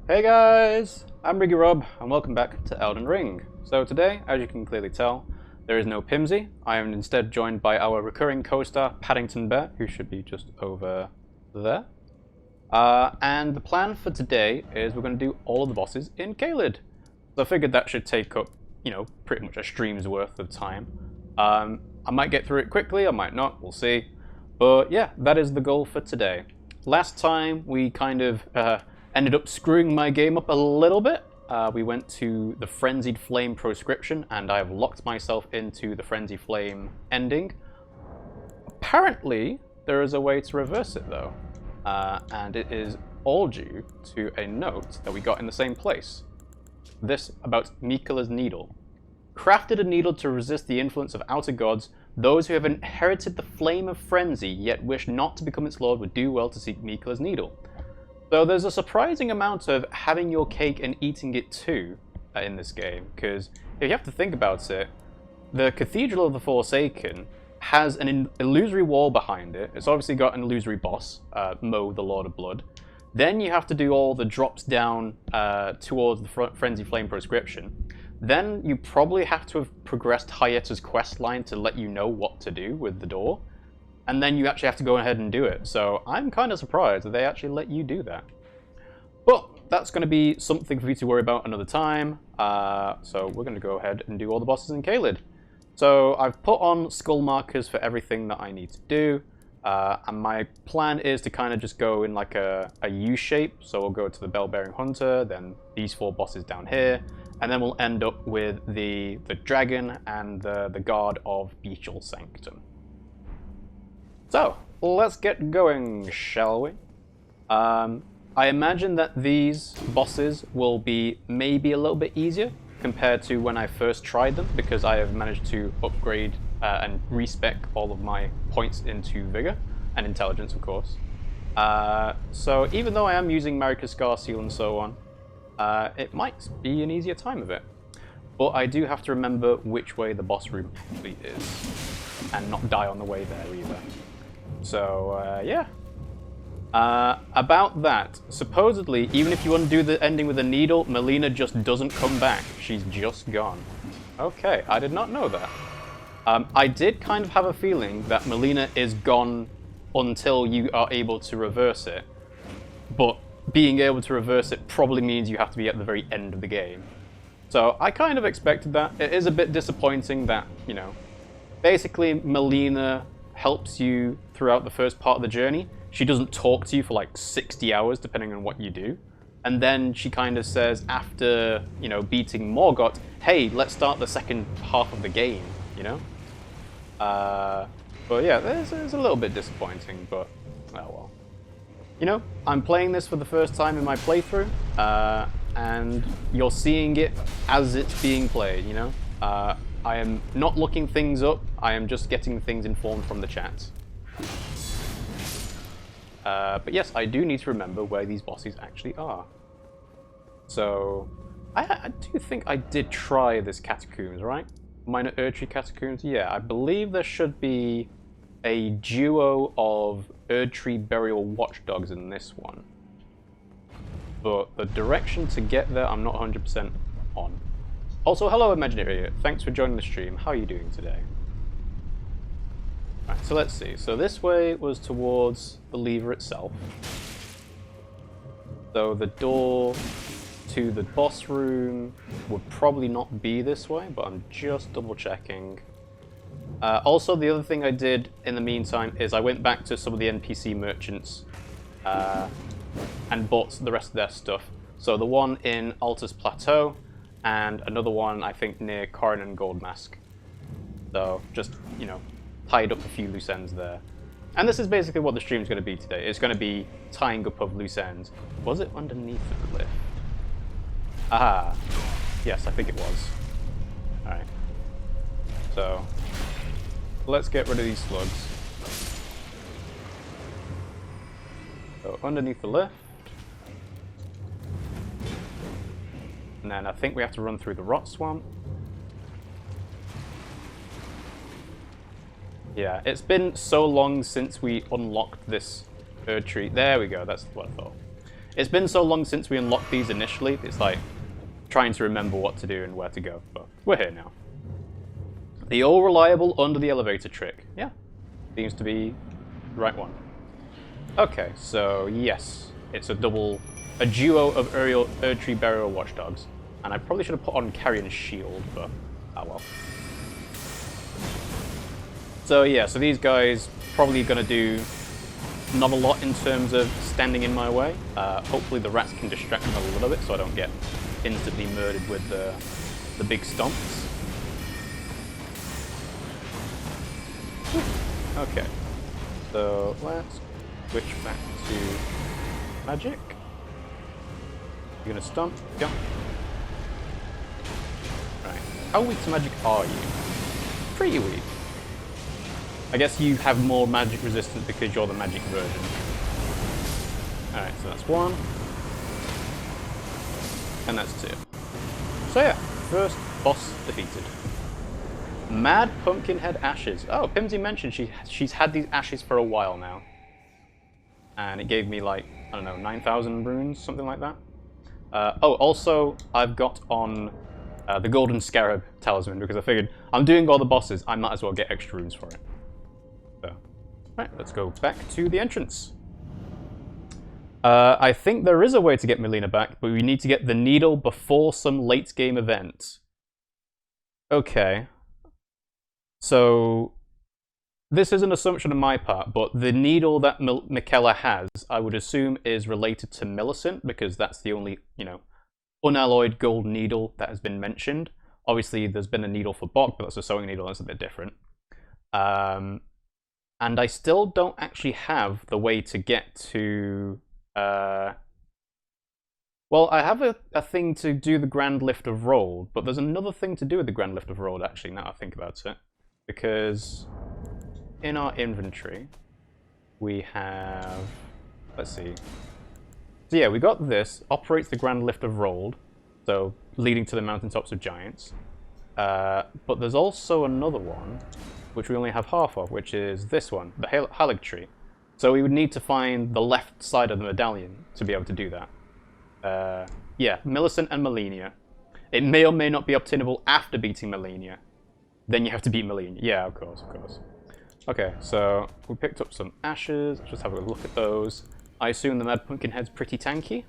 Hey guys, I'm RiggyRob and welcome back to Elden Ring. So today, as you can clearly tell, there is no Pimmsy. I am instead joined by our recurring co-star Paddington Bear, who should be just over there. And the plan for today is we're going to do all of the bosses in Caelid. So I figured that should take up, pretty much a stream's worth of time. I might get through it quickly, I might not, we'll see. But yeah, that is the goal for today. Last time we kind of ended up screwing my game up a little bit. We went to the Frenzied Flame proscription, and I have locked myself into the Frenzied Flame ending. Apparently, there is a way to reverse it, though. And it is all due to a note that we got in the same place. This about Miquella's Needle. Crafted a needle to resist the influence of outer gods, those who have inherited the flame of frenzy, yet wish not to become its lord, would do well to seek Miquella's Needle. So there's a surprising amount of having your cake and eating it too in this game, because if you have to think about it, the Cathedral of the Forsaken has an illusory wall behind it. It's obviously got an illusory boss, Mo, the Lord of Blood. Then you have to do all the drops down towards the Frenzy Flame proscription. Then you probably have to have progressed Hayetta's quest line to let you know what to do with the door. And then you actually have to go ahead and do it. So I'm kind of surprised that they actually let you do that. But that's going to be something for you to worry about another time. So we're going to go ahead and do all the bosses in Caelid. So I've put on skull markers for everything that I need to do. And my plan is to kind of just go in like a U shape. So we'll go to the Bell-Bearing Hunter, then these 4 bosses down here. And then we'll end up with the dragon and the guard of Beetle Sanctum. So, let's get going, shall we? I imagine that these bosses will be maybe a little bit easier compared to when I first tried them, because I have managed to upgrade and respec all of my points into Vigor, and Intelligence, of course. So even though I am using Marika's Scar Seal and so on, it might be an easier time of it. But I do have to remember which way the boss room actually is, and not die on the way there either. So, yeah. About that, supposedly, even if you want to do the ending with a needle, Melina just doesn't come back. She's just gone. Okay, I did not know that. I did kind of have a feeling that Melina is gone until you are able to reverse it. But being able to reverse it probably means you have to be at the very end of the game. So I kind of expected that. It is a bit disappointing that, basically Melina helps you throughout the first part of the journey. She doesn't talk to you for like 60 hours, depending on what you do. And then she kind of says, after, beating Morgott, hey, let's start the second half of the game, But yeah, it's a little bit disappointing, but, oh well. I'm playing this for the first time in my playthrough, and you're seeing it as it's being played, I am not looking things up, I am just getting things informed from the chat. But yes, I do need to remember where these bosses actually are. So, I do think I did try this Catacombs, right? Minor Erdtree Catacombs? Yeah, I believe there should be a duo of Erdtree Burial Watchdogs in this one. But the direction to get there, I'm not 100% on. Also, hello Imaginary, thanks for joining the stream. How are you doing today? Right, so let's see. So this way was towards the lever itself. So the door to the boss room would probably not be this way, but I'm just double checking. Also, the other thing I did in the meantime is I went back to some of the NPC merchants and bought the rest of their stuff. So the one in Altus Plateau, and another one, I think, near Corin and Goldmask. So, just, tied up a few loose ends there. And this is basically what the stream's going to be today. It's going to be tying up of loose ends. Was it underneath the cliff? Aha. Yes, I think it was. Alright. So, let's get rid of these slugs. So, underneath the lift. And then I think we have to run through the rot swamp. Yeah, it's been so long since we unlocked this Erdtree. There we go, that's what I thought. It's been so long since we unlocked these initially, it's like trying to remember what to do and where to go, but we're here now. The all-reliable under the elevator trick. Yeah, seems to be the right one. Okay, so yes, it's a duo of Erdtree burial watchdogs. And I probably should have put on Carrion's shield, but ah well. So yeah, so these guys probably going to do not a lot in terms of standing in my way. Hopefully the rats can distract them a little bit so I don't get instantly murdered with the big stomps. Okay, so let's switch back to magic. You're going to stomp? Yeah. Right. How weak to magic are you? Pretty weak. I guess you have more magic resistance because you're the magic version. Alright, so that's one. And that's two. So yeah, first boss defeated. Mad Pumpkinhead Ashes. Oh, Pimmsy mentioned she's had these ashes for a while now. And it gave me like, I don't know, 9,000 runes, something like that. Oh, also, I've got on the Golden Scarab Talisman because I figured I'm doing all the bosses, I might as well get extra runes for it. So, right, let's go back to the entrance. I think there is a way to get Melina back, but we need to get the needle before some late game event. Okay. So, this is an assumption on my part, but the needle that Miquella has, I would assume, is related to Millicent, because that's the only, you know, unalloyed gold needle that has been mentioned. Obviously, there's been a needle for Bok, but that's a sewing needle, that's a bit different. And I still don't actually have the way to get to... Well, I have a thing to do the Grand Lift of Rold, but there's another thing to do with the Grand Lift of Rold, actually, now I think about it. Because in our inventory, we have... Let's see. So yeah, we got this. Operates the Grand Lift of Rold, so leading to the mountaintops of giants. But there's also another one, which we only have half of, which is this one, the Erdtree. So we would need to find the left side of the medallion to be able to do that. Yeah, Millicent and Melina. It may or may not be obtainable after beating Melina. Then you have to beat Melina. Yeah, of course, of course. Okay, so we picked up some ashes. Let's just have a look at those. I assume the Mad Pumpkinhead's pretty tanky.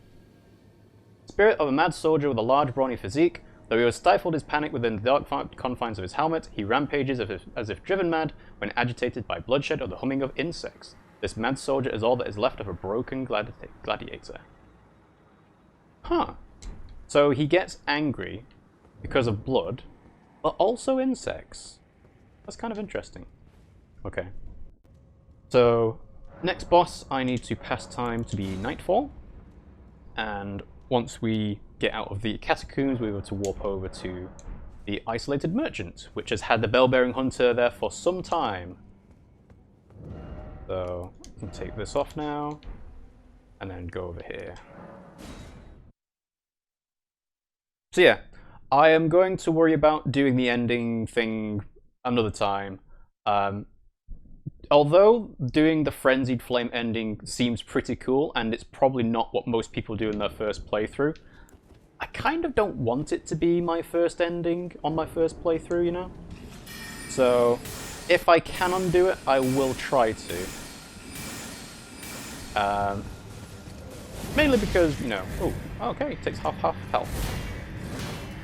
Spirit of a mad soldier with a large brawny physique. Though he has stifled his panic within the dark confines of his helmet, he rampages as if driven mad when agitated by bloodshed or the humming of insects. This mad soldier is all that is left of a broken gladiator. Huh. So he gets angry because of blood, but also insects. That's kind of interesting. Okay. So, next boss, I need to pass time to be Nightfall. And once we get out of the catacombs, we were to warp over to the Isolated Merchant, which has had the Bell-Bearing Hunter there for some time. So, I can take this off now, and then go over here. So yeah, I am going to worry about doing the ending thing another time. Although doing the Frenzied Flame ending seems pretty cool, and it's probably not what most people do in their first playthrough, I kind of don't want it to be my first ending on my first playthrough, you know? So, if I can undo it, I will try to. Mainly because, you know, oh, okay, it takes half health.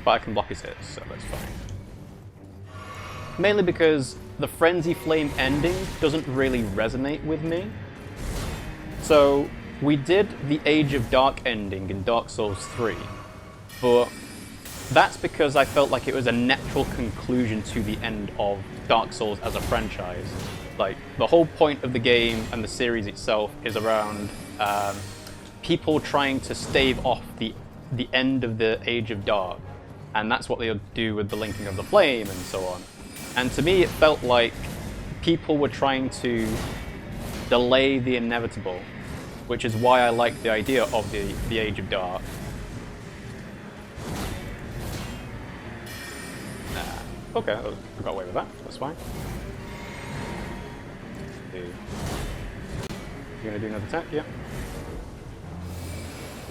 But I can block his hits, so that's fine. Mainly because the Frenzy Flame ending doesn't really resonate with me. So, we did the Age of Dark ending in Dark Souls 3, but that's because I felt like it was a natural conclusion to the end of Dark Souls as a franchise. Like, the whole point of the game and the series itself is around people trying to stave off the end of the Age of Dark, and that's what they'll do with the Linking of the Flame and so on. And to me, it felt like people were trying to delay the inevitable, which is why I like the idea of the Age of Dark. Okay, I got away with that. That's fine. You gonna do another attack? Yeah.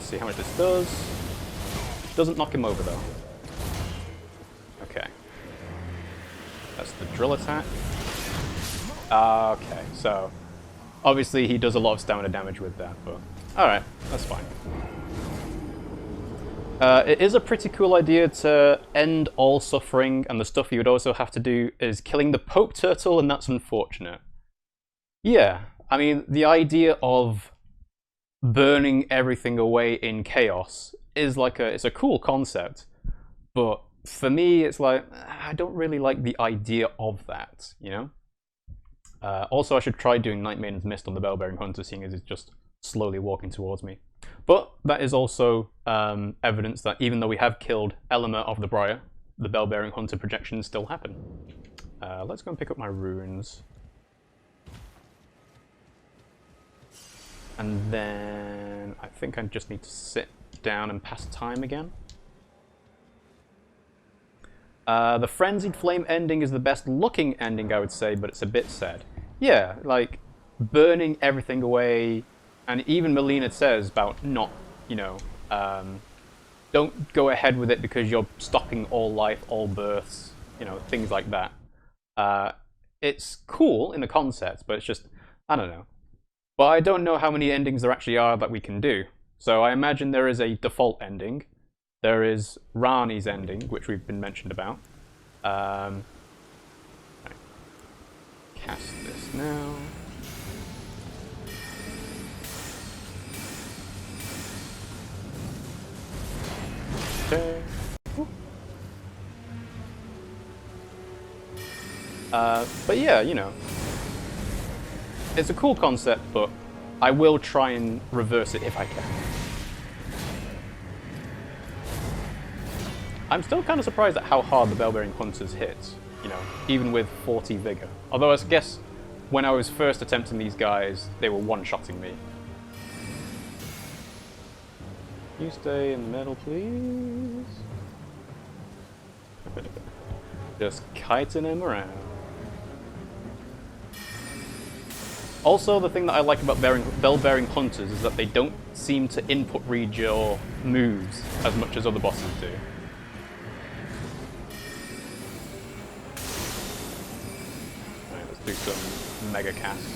see how much this does. Doesn't knock him over though. Okay. That's the drill attack. Okay, so obviously he does a lot of stamina damage with that, but alright, that's fine. It is a pretty cool idea to end all suffering, and the stuff you would also have to do is killing the Pope Turtle, and that's unfortunate. Yeah, I mean, the idea of burning everything away in chaos is like it's a cool concept, but for me, it's like, I don't really like the idea of that, you know? Also, I should try doing Night Maiden's Mist on the Bellbearing Hunter, seeing as it's just slowly walking towards me. But that is also evidence that even though we have killed Elima of the Briar, the Bellbearing Hunter projections still happen. Let's go and pick up my runes. And then I think I just need to sit down and pass time again. The Frenzied Flame ending is the best looking ending, I would say, but it's a bit sad. Yeah, like, burning everything away, and even Melina says about not, you know, don't go ahead with it because you're stopping all life, all births, you know, things like that. It's cool in the concept, but it's just, I don't know. But I don't know how many endings there actually are that we can do. So I imagine there is a default ending. There is Rani's ending, which we've been mentioned about. Cast this now. Okay. But yeah, you know, it's a cool concept, but I will try and reverse it if I can. I'm still kind of surprised at how hard the Bellbearing Hunters hit, you know, even with 40 Vigor. Although I guess when I was first attempting these guys, they were one-shotting me. You stay in the middle, please. Just kiting him around. Also, the thing that I like about Bellbearing Hunters is that they don't seem to input read your moves as much as other bosses do. Alright, let's do some Mega Cast.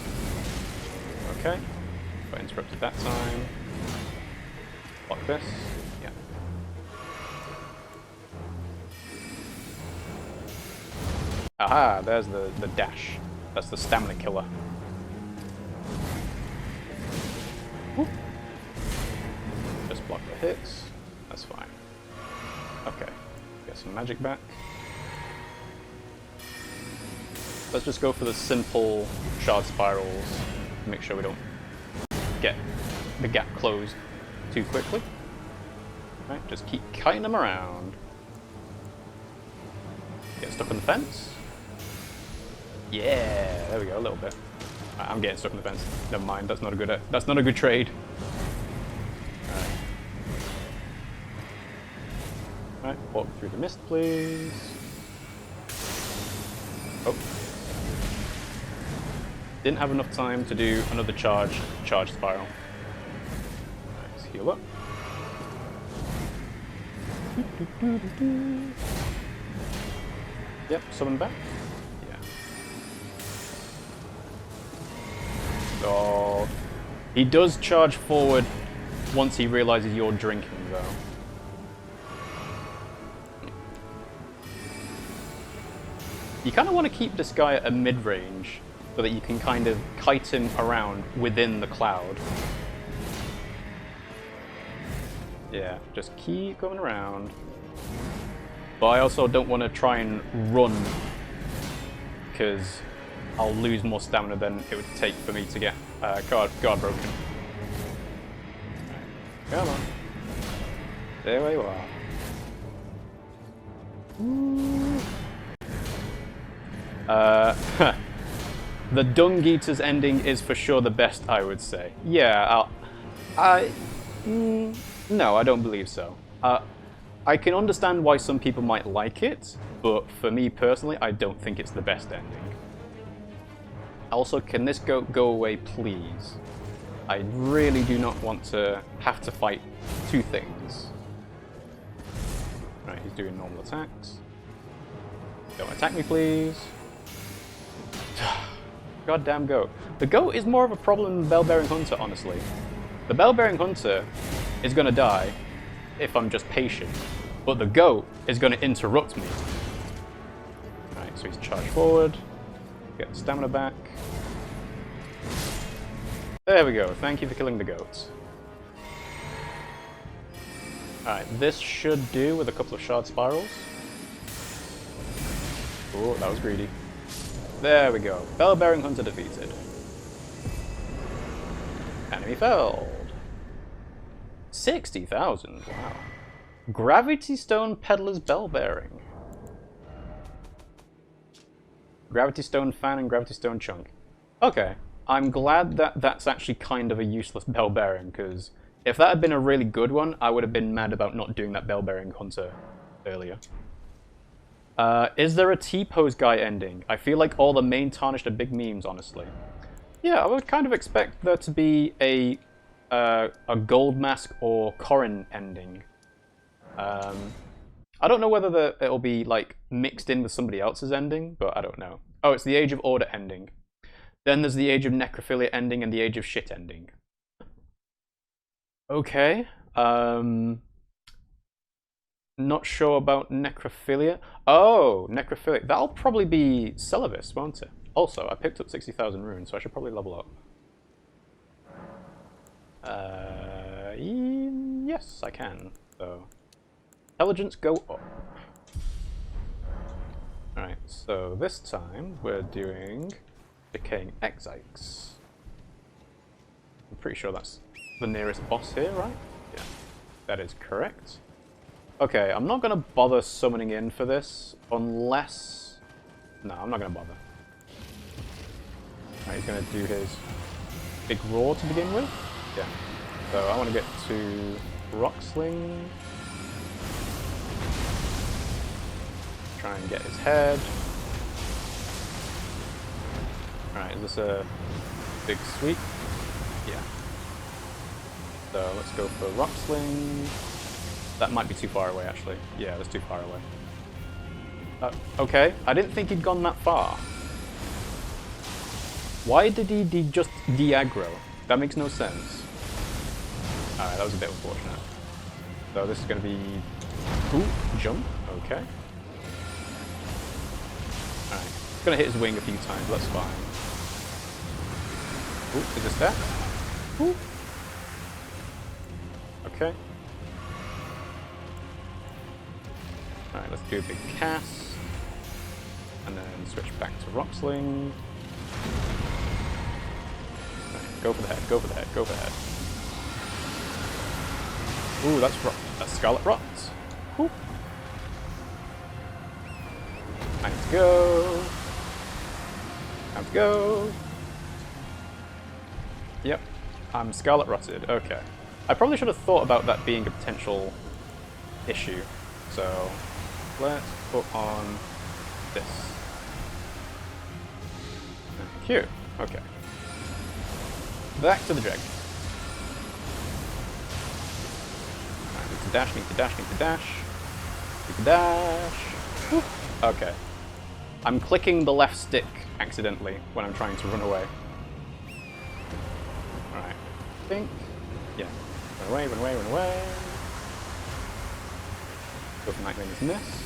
Okay, got interrupted that time. Block this, yeah. Aha, there's the dash. That's the stamina killer. Whoop. Just block the hits. That's fine. Okay. Get some magic back. Let's just go for the simple shard spirals. Make sure we don't get the gap closed too quickly. Right, just keep kiting them around. Get stuck on the fence. Yeah, there we go, a little bit. I'm getting stuck in the fence. Never mind. That's not a good trade. Alright. Alright, walk through the mist, please. Oh. Didn't have enough time to do another charge spiral. Let's heal up. Yep, summon back. Oh, he does charge forward once he realizes you're drinking, though. You kind of want to keep this guy at a mid-range so that you can kind of kite him around within the cloud. Yeah, just keep going around. But I also don't want to try and run, because I'll lose more stamina than it would take for me to get guard broken. Right. Come on. There you are. The Dung Eater's ending is for sure the best, I would say. Yeah, no, I don't believe so. I can understand why some people might like it, but for me personally, I don't think it's the best ending. Also, can this go away, please? I really do not want to have to fight two things. Right, he's doing normal attacks. Don't attack me, please. Goddamn goat. The goat is more of a problem than the Bell-Bearing Hunter, honestly. The Bell-Bearing Hunter is going to die if I'm just patient, but the goat is going to interrupt me. Right, so he's charged forward. Get the stamina back. There we go. Thank you for killing the goat. Alright, this should do with a couple of shard spirals. Oh, that was greedy. There we go. Bell-Bearing Hunter defeated. Enemy felled. 60,000, wow. Gravity Stone Peddler's Bell-Bearing. Gravity Stone Fan and Gravity Stone Chunk. Okay, I'm glad that that's actually kind of a useless Bell-Bearing, because if that had been a really good one, I would have been mad about not doing that Bell-Bearing Hunter earlier. Is there a T-pose guy ending? I feel like all the main Tarnished are big memes, honestly. Yeah, I would kind of expect there to be a Gold Mask or Corrin ending. I don't know whether it'll be like mixed in with somebody else's ending, but I don't know. Oh, it's the Age of Order ending. Then there's the Age of Necrophilia ending and the Age of Shit ending. Okay. Not sure about Necrophilia. Oh, Necrophilia. That'll probably be Celivis, won't it? Also, I picked up 60,000 runes, so I should probably level up. Yes, I can. So, intelligence go up. Alright, so this time we're doing Decaying Exiles. I'm pretty sure that's the nearest boss here, right? Yeah, that is correct. Okay, I'm not going to bother summoning in for this, unless... No, I'm not going to bother. Right, he's going to do his big roar to begin with. Yeah. So I want to get to Rock Sling. Try and get his head. Alright, is this a big sweep? Yeah. So let's go for Rock Sling. That might be too far away, actually. Yeah, that's too far away. Okay, I didn't think he'd gone that far. Why did he just de-aggro? That makes no sense. Alright, that was a bit unfortunate. So this is going to be... Ooh, jump. Okay. Alright, he's going to hit his wing a few times, but that's fine. Ooh, is this that? Ooh. Okay. Alright, let's do a big cast. And then switch back to Rock Sling. Right, go for the head, go for the head, go for the head. Ooh, that's Scarlet Rot. Ooh. Time to go. Time to go. Yep, I'm Scarlet Rotted. Okay. I probably should have thought about that being a potential issue. So, let's put on this. Cute. Okay. Back to the dragon. Right, need to dash, need to dash, need to dash. Need to dash. Woo. Okay. I'm clicking the left stick accidentally when I'm trying to run away. Alright. I think. Yeah. Run away, run away, run away. Go for Nightmare's Nest.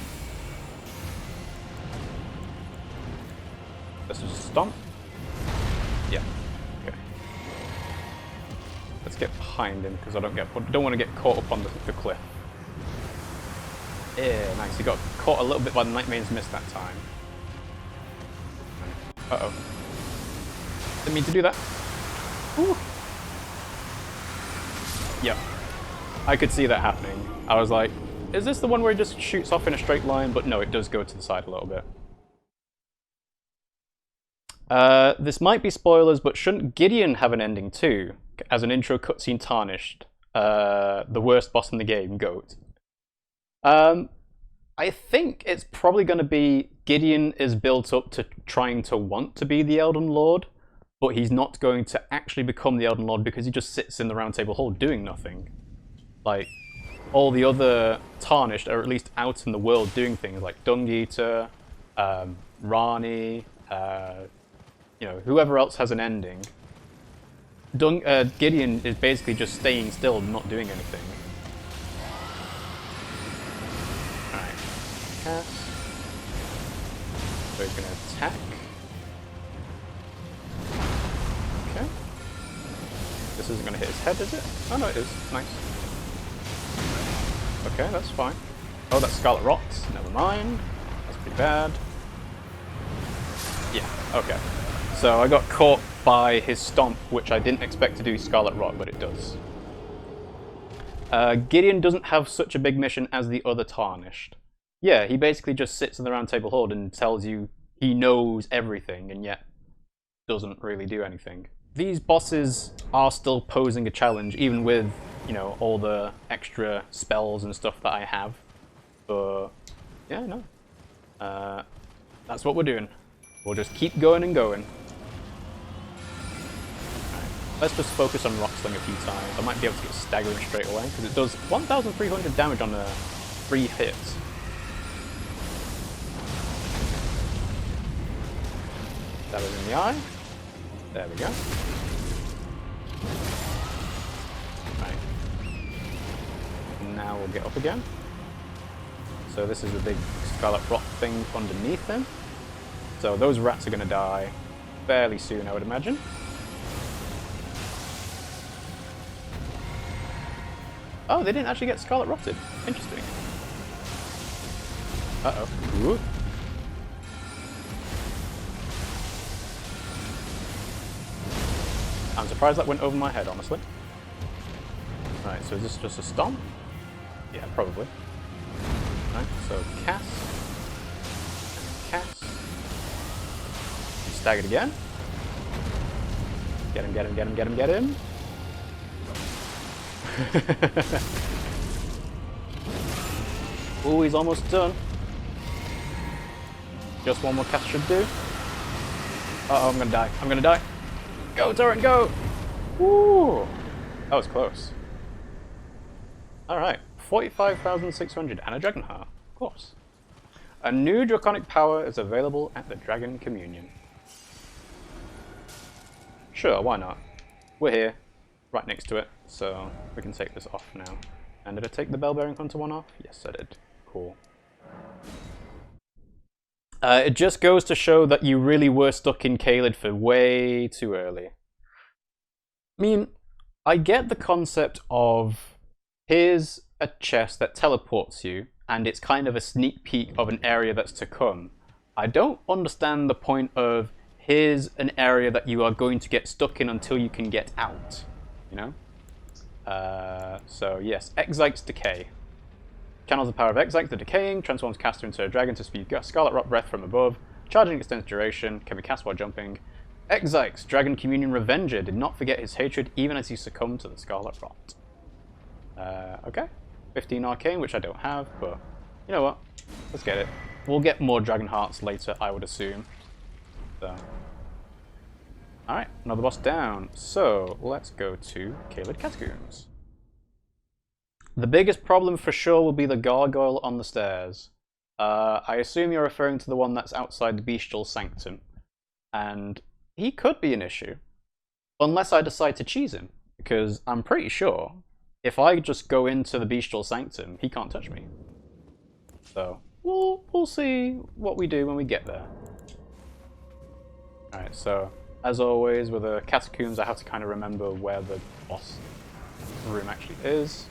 Let's just stomp. Yeah. Okay. Let's get behind him because I don't want to get caught up on the cliff. Yeah, nice. He got caught a little bit by the Nightmare's Mist that time. Uh-oh. Didn't mean to do that. Ooh. Yep. I could see that happening. I was like, is this the one where it just shoots off in a straight line? But no, it does go to the side a little bit. This might be spoilers, but shouldn't Gideon have an ending too? As an intro cutscene Tarnished. The worst boss in the game, GOAT. I think it's probably going to be Gideon is built up to trying to want to be the Elden Lord, but he's not going to actually become the Elden Lord because he just sits in the Round Table Hall doing nothing. Like, all the other Tarnished are at least out in the world doing things like Dung Eater, Rani, you know, whoever else has an ending. Gideon is basically just staying still and not doing anything. Alright. Cast. So he's going to attack. Okay. This isn't going to hit his head, is it? Oh no, it is. Nice. Okay, that's fine. Oh, that's Scarlet Rocks. Never mind. That's pretty bad. Yeah, okay. So I got caught by his stomp, which I didn't expect to do Scarlet Rock, but it does. Gideon doesn't have such a big mission as the other Tarnished. Yeah, he basically just sits in the Round Table Hall and tells you he knows everything, and yet doesn't really do anything. These bosses are still posing a challenge, even with, you know, all the extra spells and stuff that I have. But, yeah, no. That's what we're doing. We'll just keep going and going. Alright, let's just focus on Rock Sling a few times. I might be able to get staggering straight away, because it does 1,300 damage on a 3 hits. That was in the eye. There we go. Right. Now we'll get up again. So this is the big Scarlet Rock thing underneath him. So those rats are going to die fairly soon, I would imagine. Oh, they didn't actually get Scarlet Rotted. Interesting. Uh-oh. Ooh. I'm surprised that went over my head, honestly. Right, so is this just a stomp? Yeah, probably. Right, so cast. Cast. Staggered again. Get him, get him, get him, get him, get him. Ooh, he's almost done. Just one more cast should do. Uh-oh, I'm gonna die. I'm gonna die. Go, Torrent, go! Woo! That was close. Alright, 45,600 and a Dragon Heart, of course. A new Draconic power is available at the Dragon Communion. Sure, why not? We're here, right next to it, so we can take this off now. And did I take the Bell-Bearing Hunter one off? Yes, I did. Cool. It just goes to show that you really were stuck in Caelid for way too early. I mean, I get the concept of here's a chest that teleports you, and it's kind of a sneak peek of an area that's to come. I don't understand the point of here's an area that you are going to get stuck in until you can get out, you know? So yes, Exiles Decay. Channels the power of Exiles, the Decaying, transforms caster into a dragon to spew Scarlet Rock breath from above. Charging extends duration, can be cast while jumping. Exiles, Dragon Communion Revenger, did not forget his hatred even as he succumbed to the Scarlet Rot. Okay. 15 Arcane, which I don't have, but you know what? Let's get it. We'll get more Dragon Hearts later, I would assume. So. Alright, another boss down. So, let's go to Caelid Catacombs. The biggest problem for sure will be the gargoyle on the stairs. I assume you're referring to the one that's outside the Bestial Sanctum. And he could be an issue. Unless I decide to cheese him. Because I'm pretty sure if I just go into the Bestial Sanctum, he can't touch me. So, we'll see what we do when we get there. Alright, so as always with the Catacombs, I have to kind of remember where the boss room actually is.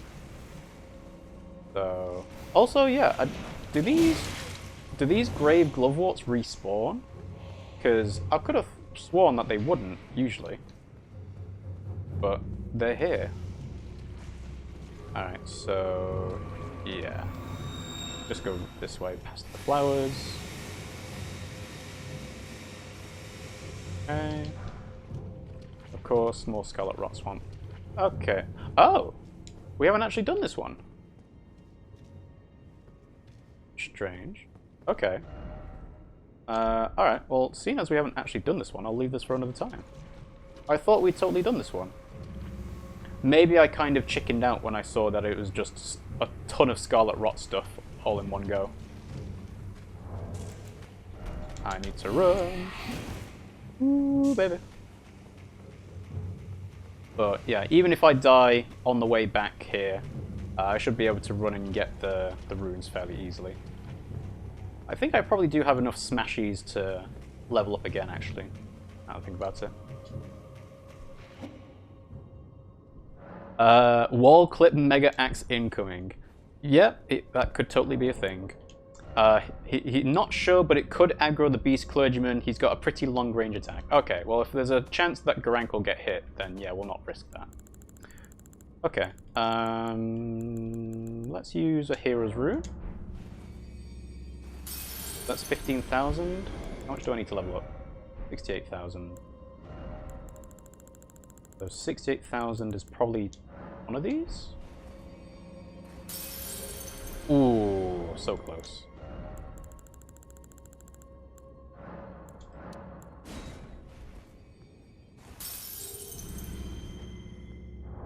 So, also, yeah, do these grave gloveworts respawn? Because I could have sworn that they wouldn't, usually. But they're here. Alright, so, yeah. Just go this way past the flowers. Okay. Of course, more Scarlet Rot Swamp. Okay. Oh! We haven't actually done this one. Strange. Okay. Alright, well, seeing as we haven't actually done this one, I'll leave this for another time. I thought we'd totally done this one. Maybe I kind of chickened out when I saw that it was just a ton of Scarlet Rot stuff all in one go. I need to run. Ooh, baby. But yeah, even if I die on the way back here, I should be able to run and get the runes fairly easily. I think I probably do have enough smashies to level up again, actually. Now that I think about it. Wall clip mega axe incoming. Yeah, that could totally be a thing. He's not sure, but it could aggro the beast clergyman. He's got a pretty long range attack. Okay, well if there's a chance that Garank will get hit, then yeah, we'll not risk that. Okay, let's use a hero's rune. That's 15,000. How much do I need to level up? 68,000. So 68,000 is probably one of these? Ooh, so close.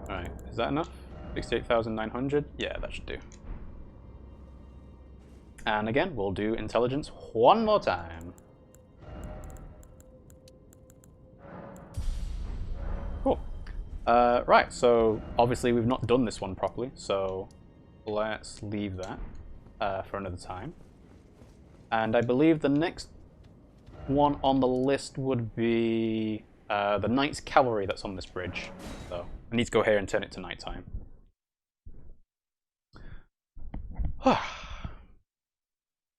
Alright, is that enough? 68,900? Yeah, that should do. And again, we'll do intelligence one more time. Cool. Right, so obviously we've not done this one properly, so let's leave that for another time. And I believe the next one on the list would be the Knight's Cavalry that's on this bridge. So I need to go here and turn it to nighttime.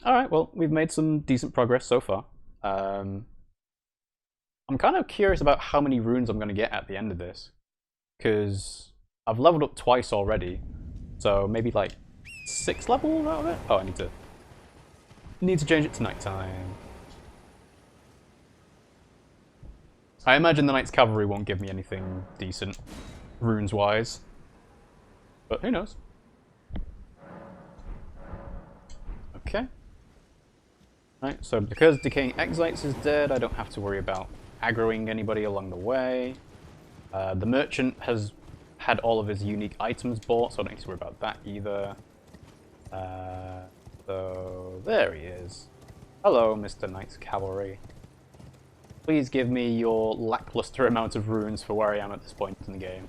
Alright, well, we've made some decent progress so far. I'm kind of curious about how many runes I'm going to get at the end of this. Because I've leveled up twice already. So maybe like 6 levels out of it? Oh, I need to change it to nighttime. I imagine the Knight's Cavalry won't give me anything decent, runes-wise. But who knows? Okay. Right, so because Decaying Exiles is dead, I don't have to worry about aggroing anybody along the way. The merchant has had all of his unique items bought, so I don't need to worry about that either. So there he is. Hello, Mr. Knight's Cavalry. Please give me your lackluster amount of runes for where I am at this point in the game.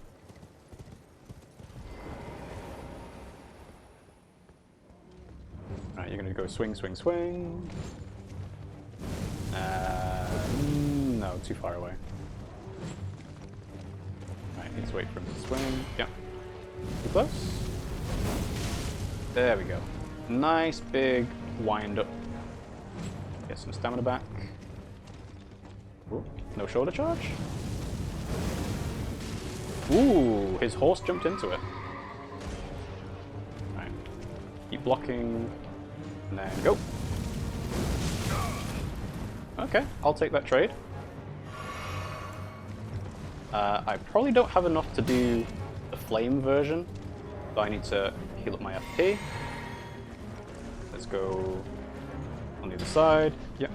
Right, you're gonna go swing, swing, swing. No, too far away. Right, need to wait for him to swing. Yeah. Too close? There we go. Nice big wind up. Get some stamina back. Ooh, no shoulder charge? Ooh, his horse jumped into it. Right. Keep blocking. And then go. Okay, I'll take that trade. I probably don't have enough to do the flame version, so I need to heal up my FP. Let's go on the other side. Yeah.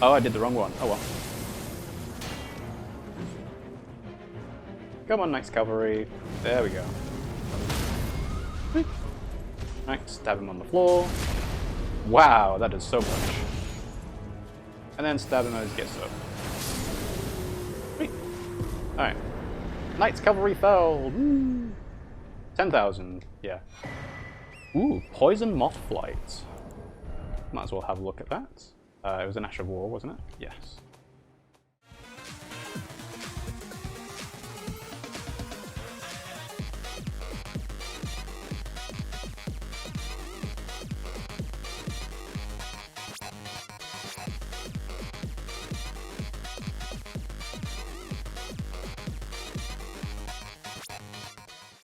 Oh, I did the wrong one. Oh well. Come on, Knight's Cavalry. There we go. Right, stab him on the floor. Wow, that does so much. And then stab him as he gets up. Sweet. Alright. Knight's Cavalry fell. 10,000. Yeah. Ooh, Poison Moth Flight. Might as well have a look at that. It was an Ash of War, wasn't it? Yes.